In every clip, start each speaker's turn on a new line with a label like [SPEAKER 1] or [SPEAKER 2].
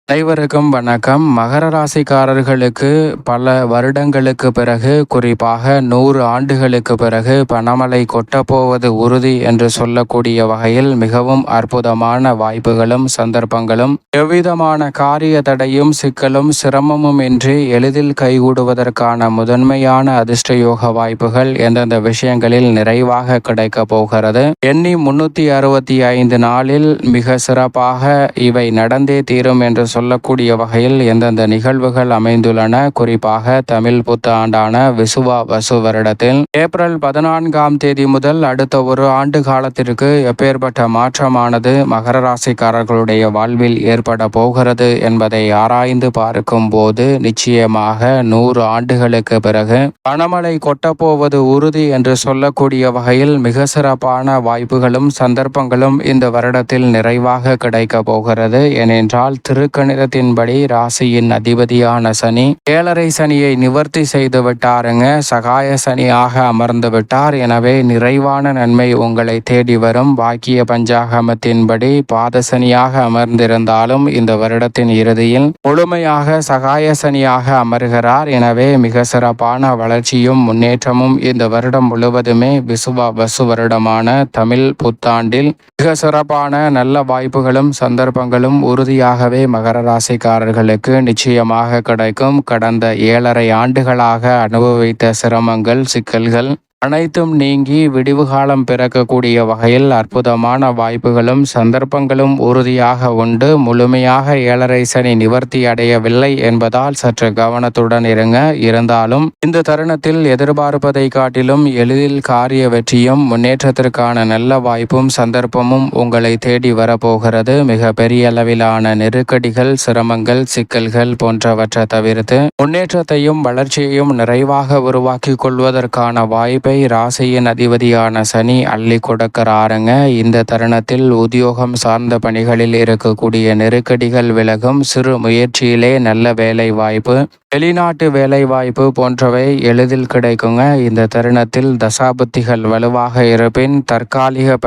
[SPEAKER 1] அனைவருக்கும் வணக்கம். மகர ராசிக்காரர்களுக்கு பல வருடங்களுக்கு பிறகு, குறிப்பாக 100 ஆண்டுகளுக்கு பிறகு பணமழை கொட்டப்போவது உறுதி என்று சொல்லக்கூடிய வகையில் மிகவும் அற்புதமான வாய்ப்புகளும் சந்தர்ப்பங்களும், எவ்விதமான காரிய தடையும் சிக்கலும் சிரமமும் இன்றி எளிதில் கைகூடுவதற்கான முதன்மையான அதிர்ஷ்டயோக வாய்ப்புகள் எந்தெந்த விஷயங்களில் நிறைவாக கிடைக்கப் போகிறது, எண்ணி 365 நாளில் மிக சிறப்பாக இவை நடந்தே தீரும் என்று சொல்லக்கூடிய வகையில் எந்தெந்த நிகழ்வுகள் அமைந்துள்ளன. குறிப்பாக தமிழ் புத்தாண்டான விசுவா வசு வருடத்தில் ஏப்ரல் 14ஆம் தேதி முதல் அடுத்த ஒரு ஆண்டு காலத்திற்கு எப்பேற்பட்ட மாற்றமானது மகர ராசிக்காரர்களுடைய வாழ்வில் ஏற்பட போகிறது என்பதை ஆராய்ந்து பார்க்கும் போது நிச்சயமாக 100 ஆண்டுகளுக்கு பிறகு பணமழை கொட்டப்போவது உறுதி என்று சொல்லக்கூடிய வகையில் மிக சிறப்பான வாய்ப்புகளும் சந்தர்ப்பங்களும் இந்த வருடத்தில் நிறைவாக கிடைக்க போகிறது. ஏனென்றால் திருக்கணிதத்தின்படி ராசியின் அதிபதியான சனி 7.5 சனியை நிவர்த்தி செய்து விட்டாருங்க. சகாய சனியாக அமர்ந்து விட்டார். எனவே நிறைவான நன்மை உங்களை தேடி வரும். வாக்கிய பஞ்சாகமத்தின்படி பாத சனியாக அமர்ந்திருந்தாலும் இந்த வருடத்தின் இறுதியில் முழுமையாக சகாய சனியாக அமர்கிறார். எனவே மிக சிறப்பான வளர்ச்சியும் முன்னேற்றமும் இந்த வருடம் முழுவதுமே விசுவ வசு வருடமான தமிழ் புத்தாண்டில் மிக சிறப்பான நல்ல வாய்ப்புகளும் சந்தர்ப்பங்களும் உறுதியாகவே மகர ராசிக்காரர்களுக்கு நிச்சயமாக கிடைக்கும். கடந்த 7.5 ஆண்டுகளாக அனுபவித்த சிரமங்கள், சிக்கல்கள் அனைத்தும் நீங்கி விடிவு காலம் பிறக்கக்கூடிய வகையில் அற்புதமான வாய்ப்புகளும் சந்தர்ப்பங்களும் உறுதியாக உண்டு. முழுமையாக 7.5 சனி நிவர்த்தி அடையவில்லை என்பதால் சற்று கவனத்துடன் இருங்க. இருந்தாலும் இந்த தருணத்தில் எதிர்பார்ப்பதை காட்டிலும் எளிதில் காரிய வெற்றியும் முன்னேற்றத்திற்கான நல்ல வாய்ப்பும் சந்தர்ப்பமும் உங்களை தேடி வரப்போகிறது. மிக பெரிய அளவிலான நெருக்கடிகள், சிரமங்கள், சிக்கல்கள் போன்றவற்றை தவிர்த்து முன்னேற்றத்தையும் வளர்ச்சியையும் நிறைவாக உருவாக்கி கொள்வதற்கான வாய்ப்பு ராசியின் அதிபதியான சனி அள்ளி கொடுக்கிறாருங்க. இந்த தருணத்தில் உத்தியோகம் சார்ந்த பணிகளில் இருக்கக்கூடிய நெருக்கடிகள் விலகும். சிறு முயற்சியிலே நல்ல வேலை வாய்ப்பு, வெளிநாட்டு வேலை வாய்ப்பு போன்றவை எளிதில் கிடைக்குங்க. இந்த தருணத்தில் தசாபுத்திகள் வலுவாக இருப்பின் தற்காலிக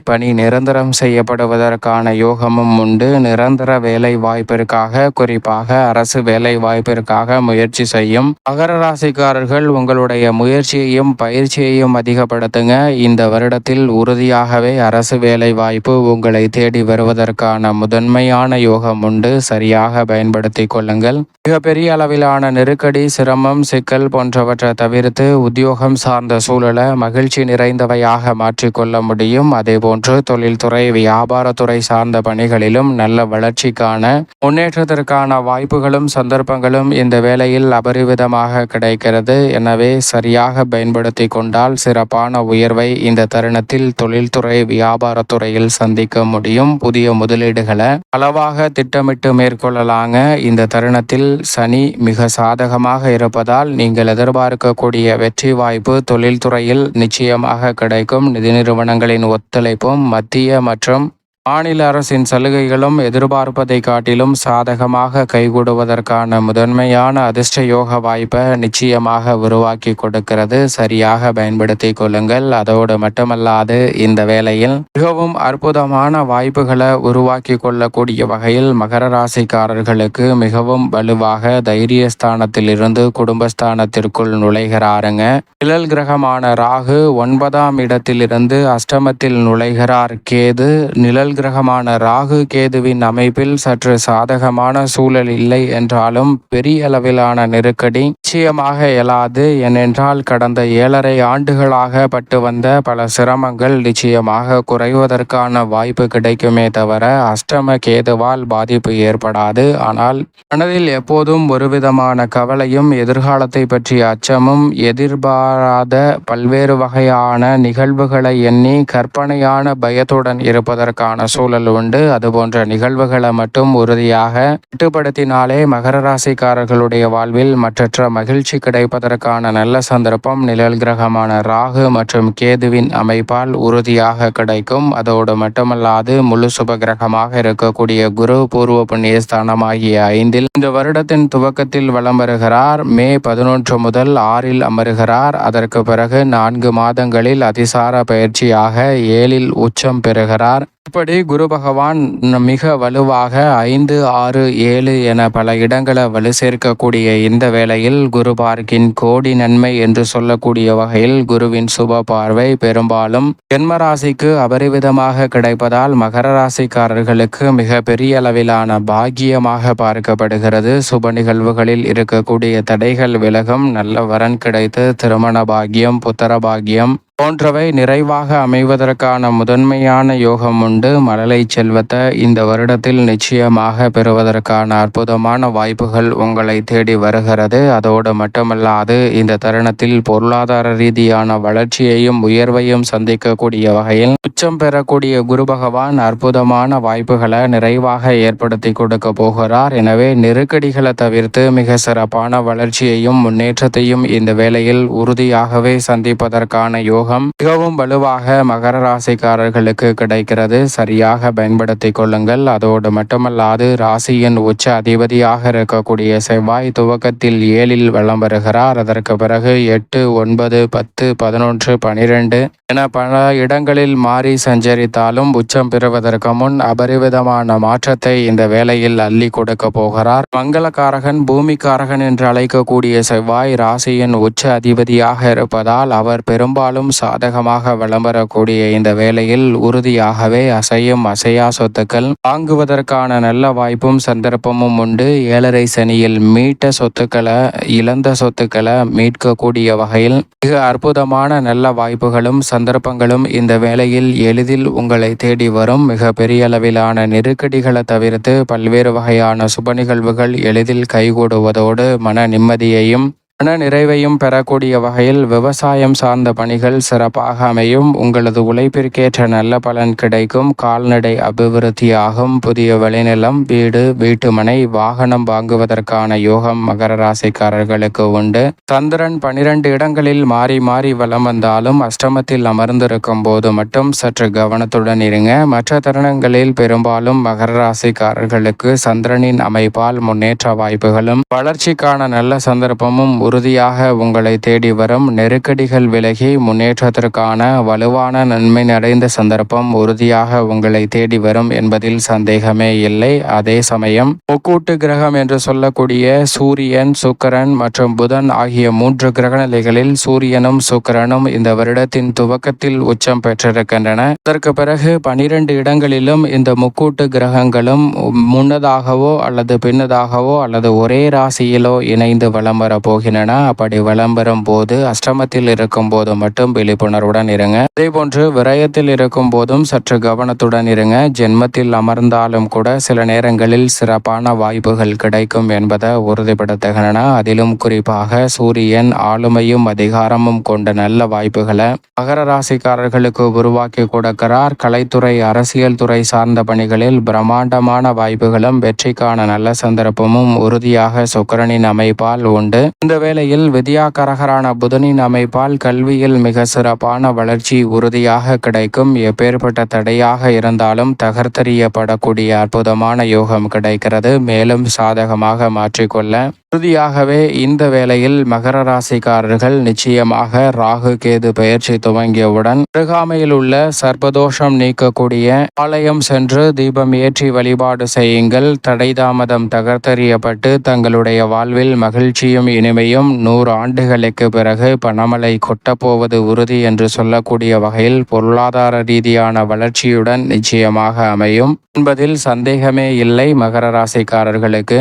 [SPEAKER 1] பணி நிரந்தரம் செய்யப்படுவதற்கான யோகமும் உண்டு. நிரந்தர வேலை வாய்ப்பிற்காக, குறிப்பாக அரசு வேலை வாய்ப்பிற்காக முயற்சி செய்யும் மகர ராசிக்காரர்கள் உங்களுடைய முயற்சியையும் பயிற்சியையும் அதிகப்படுத்துங்க. இந்த வருடத்தில் உறுதியாகவே அரசு வேலை வாய்ப்பு உங்களை தேடி வருவதற்கான முதன்மையான யோகம் உண்டு. சரியாக பயன்படுத்தி கொள்ளுங்கள். மிகப்பெரிய அளவிலான நெருக்கடி, சிரமம், சிக்கல் போன்றவற்றை தவிர்த்து உத்தியோகம் சார்ந்த சூழலை மகிழ்ச்சி நிறைந்தவையாக மாற்றிக்கொள்ள முடியும். அதேபோன்று தொழில்துறை, வியாபாரத்துறை சார்ந்த பணிகளிலும் நல்ல வளர்ச்சிக்கான முன்னேற்றத்திற்கான வாய்ப்புகளும் சந்தர்ப்பங்களும் இந்த வேளையில் அபரிவிதமாக கிடைக்கிறது. எனவே சரியாக பயன்படுத்தி கொண்டால் சிறப்பான உயர்வை இந்த தருணத்தில் தொழில்துறை, வியாபாரத்துறையில் சந்திக்க முடியும். புதிய முதலீடுகளை அளவாக திட்டமிட்டு மேற்கொள்ளலாங்க. இந்த தருணத்தில் சனி மிக சாதகமாக இருப்பதால் நீங்கள் எதிர்பார்க்கக்கூடிய வெற்றி வாய்ப்பு தொழில்துறையில் நிச்சயமாக கிடைக்கும். நிதி நிறுவனங்களின் ஒத்துழைப்பும் மத்திய மற்றும் மாநில அரசின் சலுகைகளும் எதிர்பார்ப்பதை காட்டிலும் சாதகமாக கைகூடுவதற்கான முதன்மையான அதிர்ஷ்ட யோக வாய்ப்பை நிச்சயமாக உருவாக்கி கொடுக்கிறது. சரியாக பயன்படுத்தி கொள்ளுங்கள். அதோடு மட்டுமல்லாது இந்த வேளையில் மிகவும் அற்புதமான வாய்ப்புகளை உருவாக்கி கொள்ளக்கூடிய வகையில் மகர ராசிக்காரர்களுக்கு மிகவும் வலுவாக தைரியஸ்தானத்தில் இருந்து குடும்பஸ்தானத்திற்குள் நுழைகிறாருங்க. நிழல் கிரகமான ராகு 9ஆம் இடத்திலிருந்து அஷ்டமத்தில் நுழைகிறார். கேது நிழல் கிரகமான ராகு கேதுவின் அமைப்பில் சற்று சாதகமான சூழல் இல்லை என்றாலும் பெரிய அளவிலான நெருக்கடி நிச்சயமாக எழாது. ஏனென்றால் கடந்த 7.5 ஆண்டுகளாக பட்டு வந்த பல சிரமங்கள் நிச்சயமாக குறைவதற்கான வாய்ப்பு கிடைக்குமே தவிர அஷ்டம கேதுவால் பாதிப்பு ஏற்படாது. ஆனால் மனதில் எப்போதும் ஒருவிதமான கவலையும், எதிர்காலத்தை பற்றிய அச்சமும், எதிர்பாராத பல்வேறு வகையான நிகழ்வுகளை எண்ணி கற்பனையான பயத்துடன் இருப்பதற்கான சூழல் உண்டு. அதுபோன்ற நிகழ்வுகளை மட்டும் உறுதியாக கட்டுப்படுத்தினாலே மகர ராசிக்காரர்களுடைய வாழ்வில் மற்றற்ற மகிழ்ச்சி கிடைப்பதற்கான நல்ல சந்தர்ப்பம் நிழல் கிரகமான ராகு மற்றும் கேதுவின் அமைப்பால் உறுதியாக கிடைக்கும். அதோடு மட்டுமல்லாது முழு சுப கிரகமாக இருக்கக்கூடிய குரு பூர்வ புண்ணியஸ்தானமாகிய 5இல் இந்த வருடத்தின் துவக்கத்தில் வலம் வருகிறார். மே 11 முதல் 6இல் அமருகிறார். அதற்கு பிறகு 4 மாதங்களில் அதிசார பயிற்சியாக 7இல் உச்சம் பெறுகிறார். இப்படி குரு பகவான் மிக வலுவாக 5, 6, 7 என பல இடங்களை வலு சேர்க்கக்கூடிய இந்த வேளையில் குரு பார்க்கின் கோடி நன்மை என்று சொல்லக்கூடிய வகையில் குருவின் சுப பார்வை பெரும்பாலும் ஜென்ம ராசிக்கு அபரிவிதமாக கிடைப்பதால் மகர ராசிக்காரர்களுக்கு மிக பெரிய அளவிலான பாக்கியமாக பார்க்கப்படுகிறது. சுப நிகழ்வுகளில் இருக்கக்கூடிய தடைகள் விலகும், நல்ல வரன் கிடைத்து திருமண பாக்கியம், புத்திர பாக்கியம் போன்றவை நிறைவாக அமைவதற்கான முதன்மையான யோகம் உண்டு. மழலை செல்வத்தை இந்த வருடத்தில் நிச்சயமாக பெறுவதற்கான அற்புதமான வாய்ப்புகள் உங்களை தேடி வருகிறது. அதோடு மட்டுமல்லாது இந்த தருணத்தில் பொருளாதார ரீதியான வளர்ச்சியையும் உயர்வையும் சந்திக்கக்கூடிய வகையில் உச்சம் பெறக்கூடிய குரு பகவான் அற்புதமான வாய்ப்புகளை நிறைவாக ஏற்படுத்தி கொடுக்க போகிறார். எனவே நெருக்கடிகளை தவிர்த்து மிக சிறப்பான வளர்ச்சியையும் முன்னேற்றத்தையும் இந்த வேளையில் உறுதியாகவே சந்திப்பதற்கான யோகம் மிகவும் வலுவாக மகர ராசிக்காரர்களுக்கு கிடைக்கிறது. சரியாக பயன்படுத்திக் கொள்ளுங்கள். அதோடு மட்டுமல்லாது ராசியின் உச்ச அதிபதியாக இருக்கக்கூடிய செவ்வாய் துவக்கத்தில் 7 வலம் வருகிறார். அதற்கு பிறகு 8, 9, 10, 11, 12 என பல இடங்களில் மாறி சஞ்சரித்தாலும் உச்சம் பெறுவதற்கு முன் அபரிவிதமான மாற்றத்தை இந்த வேளையில் அள்ளி கொடுக்க போகிறார். மங்களகாரகன், பூமிக்காரகன் என்று அழைக்கக்கூடிய செவ்வாய் ராசியின் உச்ச அதிபதியாக இருப்பதால் அவர் பெரும்பாலும் சாதகமாக வலம் வரக்கூடிய இந்த வேளையில் உறுதியாகவே அசையும் அசையா சொத்துக்கள் வாங்குவதற்கான நல்ல வாய்ப்பும் சந்தர்ப்பமும் உண்டு. 7.5 சனியில் மீட்ட சொத்துக்களை, இழந்த சொத்துக்களை மீட்கக்கூடிய வகையில் மிக அற்புதமான நல்ல வாய்ப்புகளும் சந்தர்ப்பங்களும் இந்த வேளையில் எளிதில் உங்களை தேடி வரும். மிக பெரிய அளவிலான நெருக்கடிகளை தவிர்த்து பல்வேறு வகையான சுப நிகழ்வுகள் எளிதில் கைகூடுவதோடு மன நிம்மதியையும் மன நிறைவையும் பெறக்கூடிய வகையில் விவசாயம் சார்ந்த பணிகள் சிறப்பாக அமையும். உங்களது உழைப்பிற்கேற்ற நல்ல பலன் கிடைக்கும். கால்நடை அபிவிருத்தியாகும். புதிய விளைநிலம், வீடு, வீட்டுமனை, வாகனம் வாங்குவதற்கான யோகம் மகர ராசிக்காரர்களுக்கு உண்டு. சந்திரன் 12 இடங்களில் மாறி மாறி வலம் வந்தாலும் அஷ்டமத்தில் அமர்ந்திருக்கும் போது மட்டும் சற்று கவனத்துடன் இருங்க. மற்ற தருணங்களில் பெரும்பாலும் மகர ராசிக்காரர்களுக்கு சந்திரனின் அமைப்பால் முன்னேற்ற வாய்ப்புகளும் வளர்ச்சிக்கான நல்ல சந்தர்ப்பமும் உறுதியாக உங்களை தேடி வரும். நெருக்கடிகள் விலகி முன்னேற்றத்திற்கான வலுவான நன்மை நிறைந்த சந்தர்ப்பம் உறுதியாக உங்களை தேடி வரும் என்பதில் சந்தேகமே இல்லை. அதே சமயம் முக்கூட்டு கிரகம் என்று சொல்லக்கூடிய சூரியன், சுக்கிரன் மற்றும் புதன் ஆகிய 3 கிரகநிலைகளில் சூரியனும் சுக்கிரனும் இந்த வருடத்தின் துவக்கத்தில் உச்சம் பெற்றிருக்கின்றன. அதற்கு பிறகு 12 இடங்களிலும் இந்த முக்கூட்டு கிரகங்களும் முன்னதாகவோ அல்லது பின்னதாகவோ அல்லது ஒரே ராசியிலோ இணைந்து வலம் வர போகின்றன. அப்படி விளம்பரம் போது அஷ்டமத்தில் இருக்கும் போது மட்டும் விழிப்புணர்வுடன் இருங்க. அதே போன்று விரயத்தில் இருக்கும் போதும் சற்று கவனத்துடன் இருங்க. ஜென்மத்தில் அமர்ந்தாலும் கூட சில நேரங்களில் சிறப்பான வாய்ப்புகள் கிடைக்கும் என்பதை உறுதிப்படுத்துகின்றன. அதிலும் குறிப்பாக சூரியன் ஆளுமையும் அதிகாரமும் கொண்ட நல்ல வாய்ப்புகளை மகர ராசிக்காரர்களுக்கு உருவாக்கி கொடுக்கிறார். கலைத்துறை, அரசியல் துறை சார்ந்த பணிகளில் பிரம்மாண்டமான வாய்ப்புகளும் வெற்றிக்கான நல்ல சந்தர்ப்பமும் உறுதியாக சுக்கிரனின் அமைப்பால் உண்டு. இந்த வேளையில் வித்யாகரகரான புதனின் அமைப்பால் கல்வியில் மிக சிறப்பான வளர்ச்சி உறுதியாக கிடைக்கும். எப்பேற்பட்ட தடையாக இருந்தாலும் தகர்த்தெறியப்படக்கூடிய அற்புதமான யோகம் கிடைக்கிறது. மேலும் சாதகமாக மாற்றிக்கொள்ள உறுதியாகவே இந்த வேளையில் மகர ராசிக்காரர்கள் நிச்சயமாக ராகு கேது பெயர்ச்சி துவங்கியவுடன் அருகாமையில் உள்ள சர்ப்பதோஷம் நீக்கக்கூடிய ஆலயம் சென்று தீபம் ஏற்றி வழிபாடு செய்யுங்கள். தடை தாமதம் தகர்த்தெறியப்பட்டு தங்களுடைய வாழ்வில் மகிழ்ச்சியும் இனிமையும் 100 ஆண்டுகளுக்கு பிறகு பணமழை கொட்டப்போவது உறுதி என்று சொல்லக்கூடிய வகையில் பொருளாதார ரீதியான வளர்ச்சியுடன் நிச்சயமாக அமையும் என்பதில் சந்தேகமே இல்லை. மகர ராசிக்காரர்களுக்கு